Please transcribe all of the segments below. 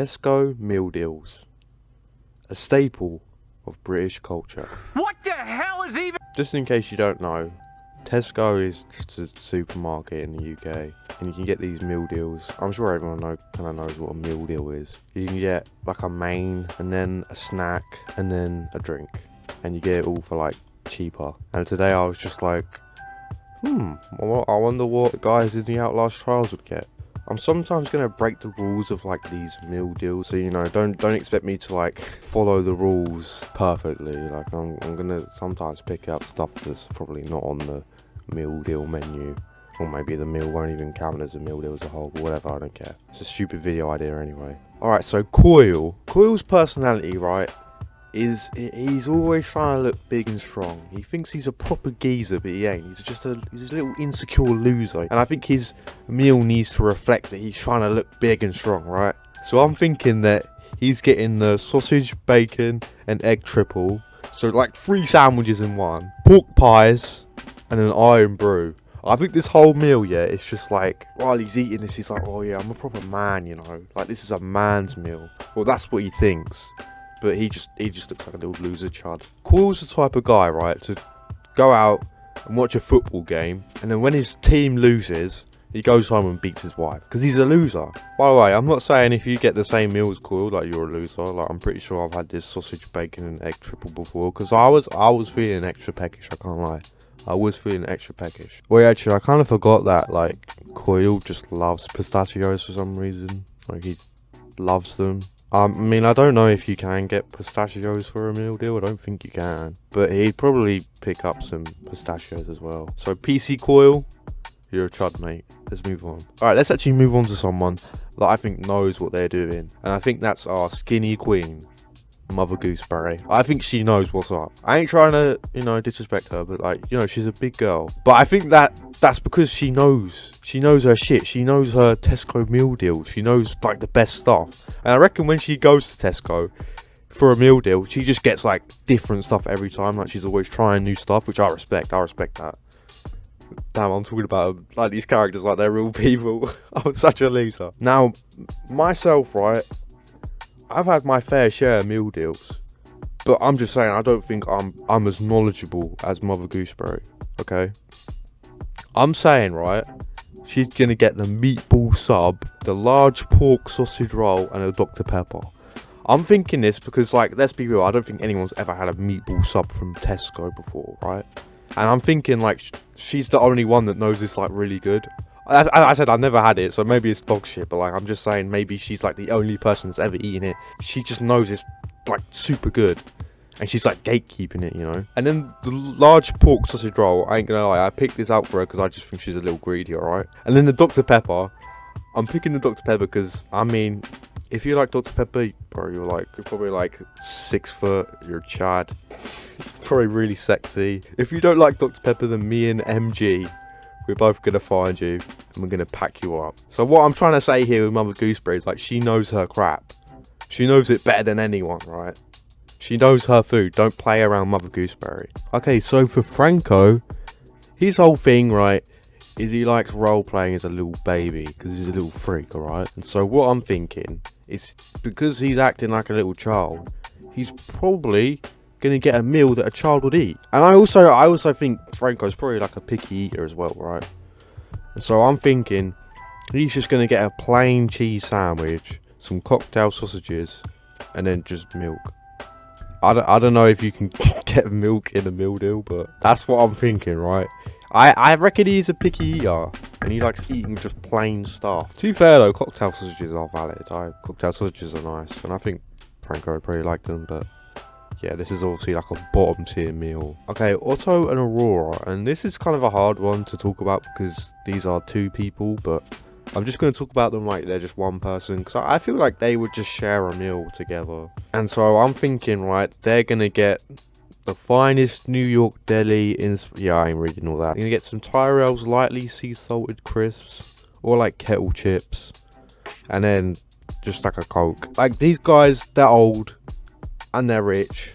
Tesco meal deals. A staple of British culture. What the hell is even... Just in case you don't know, Tesco is just a supermarket in the UK, and you can get these meal deals. I'm sure everyone kind of knows what a meal deal is. You can get like a main, and then a snack, and then a drink, and you get it all for like cheaper. And today I was just like, I wonder what the guys in the Outlast Trials would get. I'm sometimes going to break the rules of like these meal deals, so don't expect me to like follow the rules perfectly. Like I'm going to sometimes pick up stuff that's probably not on the meal deal menu, or maybe the meal won't even count as a meal deal as a whole, but whatever, I don't care. It's a stupid video idea anyway. Alright, so Coyle's personality, right, is he's always trying to look big and strong. He thinks he's a proper geezer, but he ain't. He's a little insecure loser, and I think his meal needs to reflect that he's trying to look big and strong, right? So I'm thinking that he's getting the sausage, bacon and egg triple, so like 3 sandwiches in one, pork pies and an iron brew. I think this whole meal, yeah, it's just like, while he's eating this, he's like, oh yeah, I'm a proper man, you know, like this is a man's meal. Well, that's what he thinks. But he just looks like a little loser chud. Coyle's the type of guy, right, to go out and watch a football game, and then when his team loses, he goes home and beats his wife, because he's a loser. By the way, I'm not saying if you get the same meal as Coyle, like you're a loser. Like I'm pretty sure I've had this sausage, bacon and egg triple before, because I was feeling extra peckish, I can't lie. I was feeling extra peckish. Wait, actually, I kind of forgot that, like, Coyle just loves pistachios for some reason. Like, he loves them. I mean, I don't know if you can get pistachios for a meal deal. I don't think you can. But he'd probably pick up some pistachios as well. So, PC Coyle, you're a chud, mate. Let's move on. Alright, let's actually move on to someone that I think knows what they're doing. And I think that's our skinny queen, Mother Gooseberry. I think she knows what's up. I ain't trying to, disrespect her, but like, she's a big girl. But I think that's because she knows her shit. She knows her Tesco meal deals. She knows like the best stuff. And I reckon when she goes to Tesco for a meal deal, she just gets like different stuff every time. Like she's always trying new stuff, which I respect. I respect that. Damn, I'm talking about like these characters like they're real people. I'm such a loser. Now, myself, right, I've had my fair share of meal deals, but I'm just saying I don't think I'm as knowledgeable as Mother Gooseberry. Okay, I'm saying, right, she's gonna get the meatball sub, the large pork sausage roll, and a Dr. Pepper. I'm thinking this because, like, let's be real, I don't think anyone's ever had a meatball sub from Tesco before, right? And I'm thinking like she's the only one that knows this like really good. I said I never had it, so maybe it's dog shit, but like I'm just saying maybe she's like the only person that's ever eaten it. She just knows it's like super good, and she's like gatekeeping it, And then the large pork sausage roll, I ain't gonna lie, I picked this out for her because I just think she's a little greedy, alright? And then the Dr. Pepper, I'm picking the Dr. Pepper because, I mean, if you like Dr. Pepper, bro, you're probably like 6 foot, you're a chad, probably really sexy. If you don't like Dr. Pepper, then me and MG, we're both going to find you and we're going to pack you up. So what I'm trying to say here with Mother Gooseberry is like she knows her crap. She knows it better than anyone, right? She knows her food. Don't play around Mother Gooseberry. Okay, so for Franco, his whole thing, right, is he likes role-playing as a little baby because he's a little freak, alright? And so what I'm thinking is because he's acting like a little child, he's probably gonna get a meal that a child would eat. And I also think Franco's probably like a picky eater as well, right? And so I'm thinking he's just gonna get a plain cheese sandwich, some cocktail sausages, and then just milk. I don't know if you can get milk in a meal deal, but that's what I'm thinking, right? I reckon he's a picky eater and he likes eating just plain stuff. To be fair though, cocktail sausages are valid. Cocktail sausages are nice, and I think Franco would probably like them, but yeah, this is obviously like a bottom tier meal. Okay, Otto and Arora, and this is kind of a hard one to talk about because these are 2 people, but I'm just going to talk about them like they're just one person because I feel like they would just share a meal together. And so I'm thinking, right, they're going to get the finest New York deli in... Yeah, I ain't reading all that. You're going to get some Tyrell's lightly sea salted crisps or like kettle chips, and then just like a Coke. Like these guys, they're old and they're rich,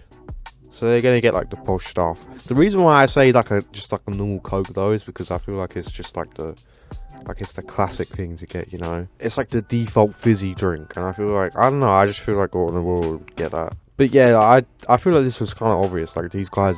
so they're gonna get like the posh stuff. The reason why I say like just like a normal Coke though is because I feel like it's just like the Like, it's the classic thing to get, you know. It's like the default fizzy drink, and I feel like, I don't know, I just feel like Otto and Arora would get that. But yeah, I feel like this was kind of obvious. Like, these guys,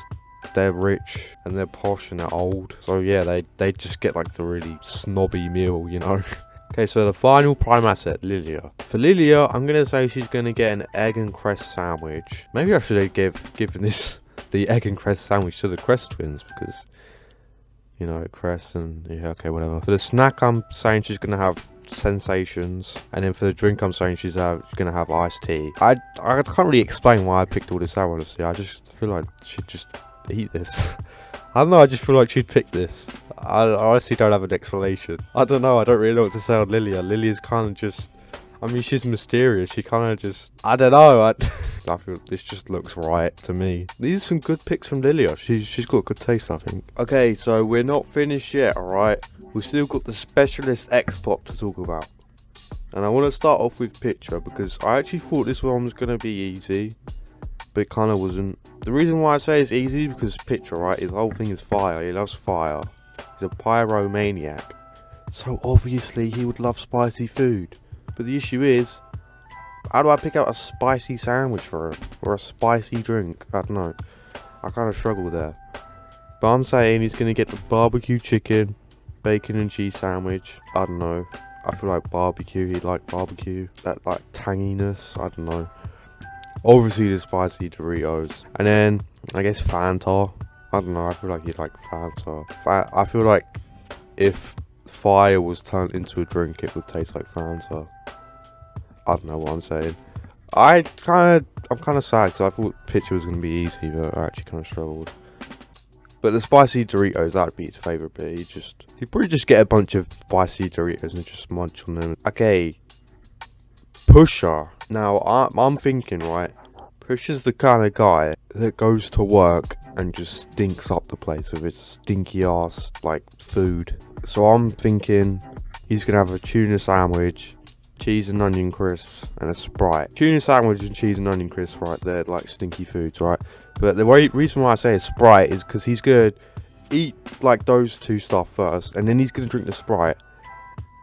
they're rich and they're posh and they're old, so yeah, they just get like the really snobby meal, you know. Okay, so the final prime asset, Liliya. For Liliya, I'm gonna say she's gonna get an egg and cress sandwich. Maybe I should have given this the egg and cress sandwich to the Cress twins, because, you know, Cress and yeah, okay, whatever. For the snack, I'm saying she's gonna have sensations, and then for the drink, I'm saying she's gonna have iced tea. I can't really explain why I picked all this out, honestly. I just feel like she'd just eat this. I don't know, I just feel like she'd pick this. I honestly don't have an explanation. I don't know, I don't really know what to say on Liliya. Liliya's kind of just, I mean, she's mysterious. She kind of just, I don't know. I feel this just looks right to me. These are some good picks from Liliya. She's got good taste, I think. Okay, so we're not finished yet, alright? We've still got the Specialist X-Pop to talk about. And I want to start off with Picture, because I actually thought this one was going to be easy, but it kind of wasn't. The reason why I say it's easy is because Picture, right, his whole thing is fire. He loves fire. He's a pyromaniac. So obviously he would love spicy food. But the issue is, how do I pick out a spicy sandwich for him? Or a spicy drink? I don't know. I kind of struggle there. But I'm saying he's going to get the barbecue chicken, bacon and cheese sandwich. I don't know. I feel like barbecue. He'd like barbecue. That like tanginess. I don't know. Obviously the spicy Doritos. And then, I guess Fanta. I don't know. I feel like he'd like Fanta. I feel like if fire was turned into a drink, it would taste like Fanta. I don't know what I'm saying. I'm kind of sad because I thought Picture was going to be easy, but I actually kind of struggled. But the spicy Doritos, that would be his favourite bit. He'd probably just get a bunch of spicy Doritos and just munch on them. Okay, Pusher. Now, I'm thinking, right, Pusher's the kind of guy that goes to work and just stinks up the place with his stinky ass, like, food. So I'm thinking he's going to have a tuna sandwich, cheese and onion crisps, and a Sprite. Tuna sandwich and cheese and onion crisps, right, they're like stinky foods, right? But the reason why I say a Sprite is because he's going to eat like those two stuff first, and then he's going to drink the Sprite,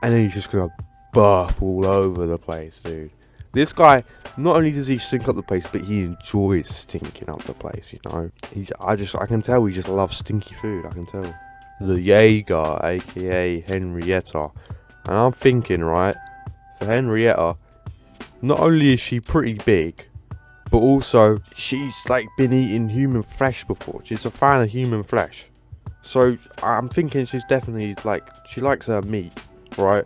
and then he's just going to burp all over the place, dude. This guy, not only does he stink up the place, but he enjoys stinking up the place, you know? I can tell he just loves stinky food, I can tell. The Jaeger, aka Henrietta. And I'm thinking, right, for Henrietta, not only is she pretty big, but also she's like been eating human flesh before. She's a fan of human flesh. So I'm thinking she's definitely like, she likes her meat, right?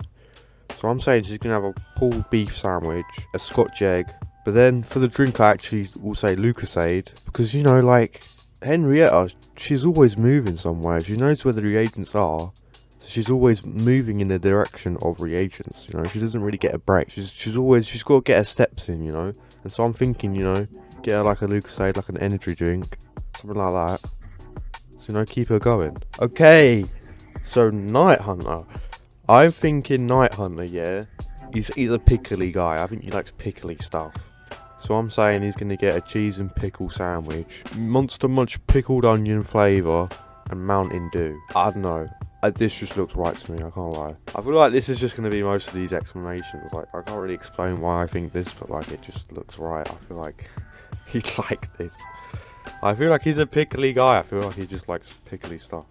So I'm saying she's going to have a pulled beef sandwich, a Scotch egg, but then for the drink I actually will say Lucasade, because, you know, like, Henrietta, she's always moving somewhere. She knows where the reagents are, so she's always moving in the direction of reagents, you know. She doesn't really get a break. She's got to get her steps in, you know. And so I'm thinking, you know, get her like a Lucasade, like an energy drink, something like that. So, you know, keep her going. Okay, so Night Hunter. I'm thinking Night Hunter, yeah. He's a pickly guy. I think he likes pickly stuff. So I'm saying he's going to get a cheese and pickle sandwich, Monster Munch pickled onion flavour, and Mountain Dew. I don't know. This just looks right to me, I can't lie. I feel like this is just going to be most of these explanations. Like, I can't really explain why I think this, but like, it just looks right. I feel like he'd like this. I feel like he's a pickly guy. I feel like he just likes pickly stuff.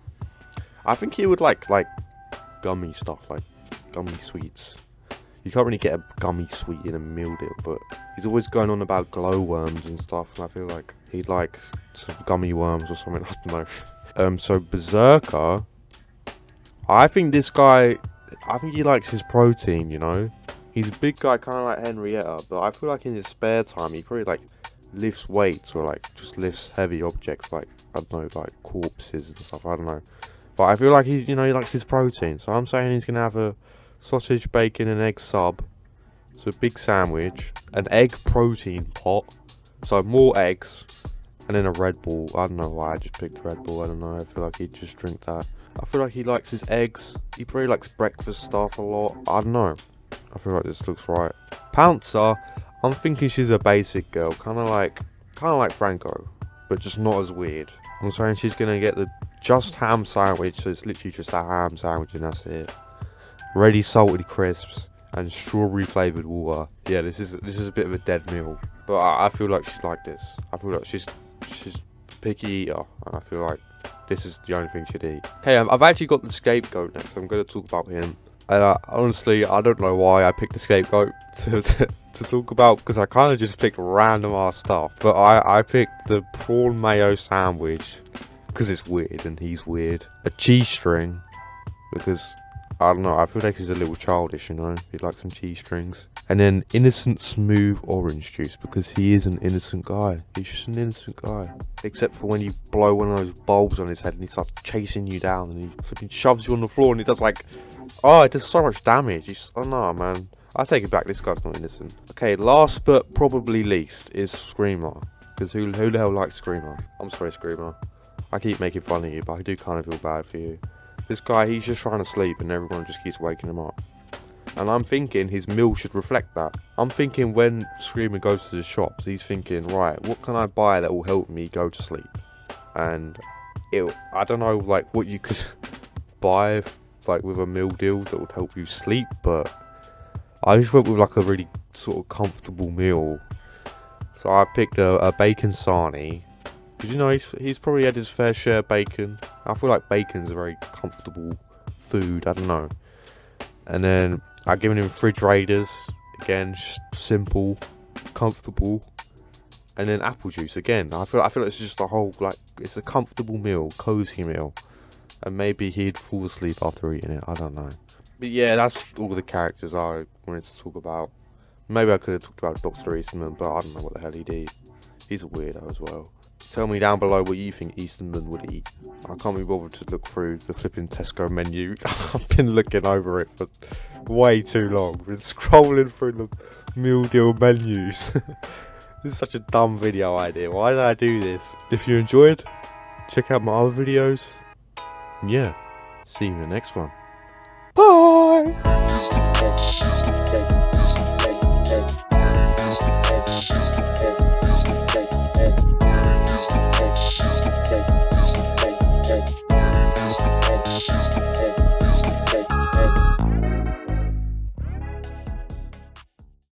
I think he would like gummy stuff, like gummy sweets. You can't really get a gummy sweet in a meal deal, but he's always going on about glowworms and stuff, and I feel like he'd like some gummy worms or something, I don't know. So Berserker, I think this guy, I think he likes his protein, you know? He's a big guy, kind of like Henrietta, but I feel like in his spare time, he probably like lifts weights or like just lifts heavy objects, like, I don't know, like corpses and stuff, I don't know. But I feel like he likes his protein. So I'm saying he's going to have a sausage, bacon and egg sub. So a big sandwich. An egg protein pot. So more eggs. And then a Red Bull. I don't know why I just picked Red Bull. I don't know. I feel like he'd just drink that. I feel like he likes his eggs. He probably likes breakfast stuff a lot. I don't know. I feel like this looks right. Pouncer. I'm thinking she's a basic girl. Kind of like Franco. But just not as weird. I'm saying she's going to get the just ham sandwich, so it's literally just a ham sandwich and that's it. ready salted crisps, and strawberry flavoured water. Yeah, this is a bit of a dead meal, but I feel like she'd like this. I feel like she's a picky eater, and I feel like this is the only thing she'd eat. Hey, I've actually got the Scapegoat next. I'm going to talk about him. And honestly, I don't know why I picked the Scapegoat to talk about, because I kind of just picked random ass stuff. But I picked the prawn mayo sandwich because it's weird and he's weird. A cheese string because I don't know. I feel like he's a little childish, you know. He likes some cheese strings. And then innocent smooth orange juice because he is an innocent guy. He's just an innocent guy. Except for when you blow one of those bulbs on his head and he starts chasing you down and he flipping shoves you on the floor and he does like, oh, it does so much damage. Oh no, man. I take it back. This guy's not innocent. Okay, last but probably least is Screamer. Because who the hell likes Screamer? I'm sorry, Screamer. I keep making fun of you, but I do kind of feel bad for you. This guy, he's just trying to sleep and everyone just keeps waking him up. And I'm thinking his meal should reflect that. I'm thinking when Screamer goes to the shops, he's thinking, right, what can I buy that will help me go to sleep? And I don't know, like, what you could buy, like, with a meal deal that would help you sleep, but I just went with, like, a really sort of comfortable meal. So I picked a bacon sarnie. Because, you know, he's probably had his fair share of bacon. I feel like bacon's a very comfortable food. I don't know. And then I've given him fridge raiders. Again, just simple, comfortable. And then apple juice again. I feel like it's just a whole, like, it's a comfortable meal, cozy meal. And maybe he'd fall asleep after eating it. I don't know. But yeah, that's all the characters I wanted to talk about. Maybe I could have talked about Dr. Eastman, but I don't know what the hell he'd eat. He's a weirdo as well. Tell me down below what you think Eastman would eat. I can't be bothered to look through the flipping Tesco menu. I've been looking over it for way too long. Been scrolling through the meal deal menus. This is such a dumb video idea. Why did I do this? If you enjoyed, check out my other videos. Yeah, see you in the next one. Bye!